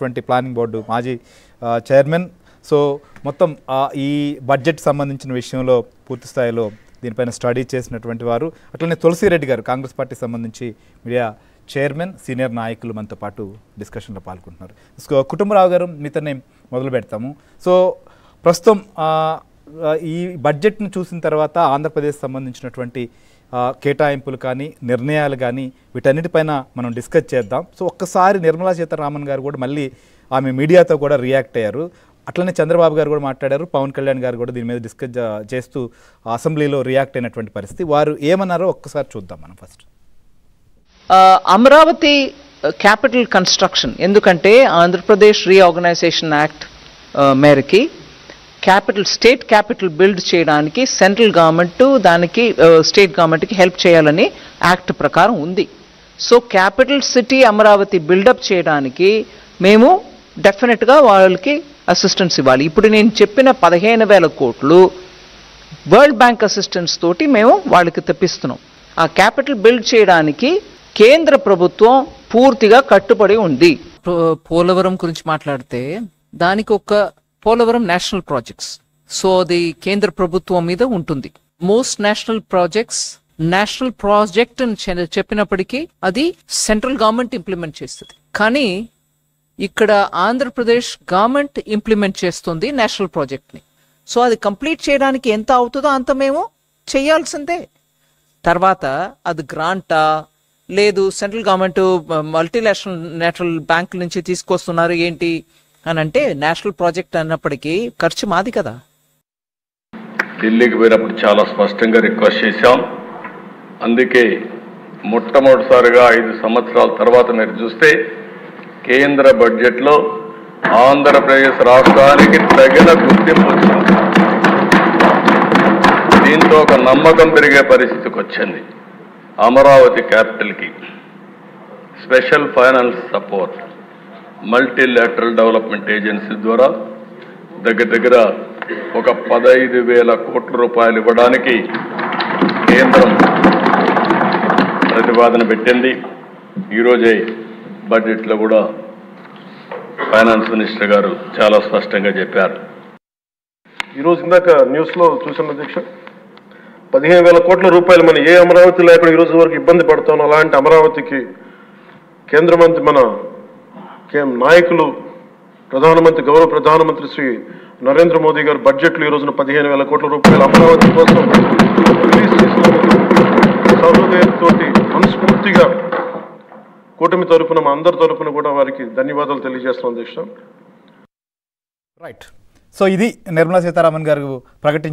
Planning board మాజీ chairman. So మొత్తం ఈ బడ్జెట్ సంబంధించిన విషయంలో పూర్తి స్థాయిలో దీనిపైన స్టడీ చేసినటువంటి వారు. అట్లనే తులసిరెడ్డి గారు కాంగ్రెస్ పార్టీ సంబంధించి మీడియా చైర్మన్, సీనియర్ నాయకులు మనతో పాటు డిస్కషన్లో పాల్గొంటున్నారు. సో కుటుంబరావు గారు మీతోనే మొదలు పెడతాము. సో ప్రస్తుతం ఈ బడ్జెట్ను చూసిన తర్వాత ఆంధ్రప్రదేశ్ సంబంధించినటువంటి కేటాయింపులు కానీ నిర్ణయాలు కానీ వీటన్నిటిపైన మనం డిస్కస్ చేద్దాం. సో ఒక్కసారి నిర్మలా సీతారామన్ గారు కూడా మళ్ళీ ఆమె మీడియాతో కూడా రియాక్ట్ అయ్యారు. అట్లనే చంద్రబాబు గారు కూడా మాట్లాడారు. పవన్ కళ్యాణ్ గారు కూడా దీని మీద డిస్కస్ చేస్తూ అసెంబ్లీలో రియాక్ట్ అయినటువంటి పరిస్థితి. వారు ఏమన్నారో ఒక్కసారి చూద్దాం మనం ఫస్ట్. అమరావతి క్యాపిటల్ కన్స్ట్రక్షన్, ఎందుకంటే ఆంధ్రప్రదేశ్ రీఆర్గనైజేషన్ యాక్ట్ మేరకి స్టేట్ క్యాపిటల్ బిల్డ్ చేయడానికి సెంట్రల్ గవర్నమెంట్ దానికి స్టేట్ గవర్నమెంట్కి హెల్ప్ చేయాలని యాక్ట్ ప్రకారం ఉంది. So capital city Amaravati build up చేయడానికి మేము డెఫినెట్గా వాళ్ళకి అసిస్టెన్స్ ఇవ్వాలి. ఇప్పుడు నేను చెప్పిన 15,000 కోట్లు వరల్డ్ బ్యాంక్ అసిస్టెన్స్ తోటి మేము వాళ్ళకి తెప్పిస్తున్నాం. ఆ క్యాపిటల్ బిల్డ్ చేయడానికి కేంద్ర ప్రభుత్వం పూర్తిగా కట్టుబడి ఉంది. పోలవరం గురించి మాట్లాడితే దానికి ఒక పోలవరం నేషనల్ ప్రాజెక్ట్స్, సో అది కేంద్ర ప్రభుత్వం మీద ఉంటుంది. మోస్ట్ నేషనల్ ప్రాజెక్ట్ అని చెప్పినప్పటికీ అది సెంట్రల్ గవర్నమెంట్ ఇంప్లిమెంట్ చేస్తుంది. కానీ ఇక్కడ ఆంధ్రప్రదేశ్ గవర్నమెంట్ ఇంప్లిమెంట్ చేస్తుంది నేషనల్ ప్రాజెక్ట్ని. సో అది కంప్లీట్ చేయడానికి ఎంత అవుతుందో అంత మేము చేయాల్సిందే. తర్వాత అది గ్రాంటా లేదు సెంట్రల్ గవర్నమెంట్ మల్టీనేషనల్ బ్యాంక్ నుంచి తీసుకొస్తున్నారు ఏంటి అని అంటే నేషనల్ ప్రాజెక్ట్ అన్నప్పటికీ ఖర్చు మాది కదా. ఢిల్లీకి పోయినప్పుడు చాలా స్పష్టంగా రిక్వెస్ట్ చేశాం. అందుకే మొట్టమొదటిసారిగా 5 సంవత్సరాల తర్వాత మీరు చూస్తే కేంద్ర బడ్జెట్లో ఆంధ్రప్రదేశ్ రాష్ట్రానికి తగిన గుర్తింపు వచ్చింది. దీంతో ఒక నమ్మకం పెరిగే పరిస్థితికి వచ్చింది. అమరావతి క్యాపిటల్కి special finance support multilateral development agency ద్వారా దగ్గర ఒక 15,000 కోట్ల రూపాయలు ఇవ్వడానికి కేంద్రం ప్రతిపాదన పెట్టింది. ఈరోజే బడ్జెట్లో కూడా ఫైనాన్స్ మినిస్టర్ గారు చాలా స్పష్టంగా చెప్పారు. ఈరోజు ఇందాక న్యూస్లో చూసిన అధ్యక్ష 15,000 కోట్ల రూపాయలు మన ఏ అమరావతి లేకుండా ఈరోజు వరకు ఇబ్బంది పడతాం. అలాంటి అమరావతికి కేంద్ర మంత్రి మన నాయకులు గౌరవ ప్రధానమంత్రి శ్రీ నరేంద్ర మోదీ గారు బడ్జెట్లో ఈ రోజున 15,000 కోట్ల రూపాయలు అమరావతి కోసం రిలీజ్ చేసినందుకు సహృదయంతో మనస్ఫూర్తిగా కూటమి తరఫున మా అందరి తరఫున కూడా వారికి ధన్యవాదాలు తెలియజేస్తున్నాం అధ్యక్ష. రైట్. సో ఇది నిర్మలా సీతారామన్ గారు ప్రకటించారు.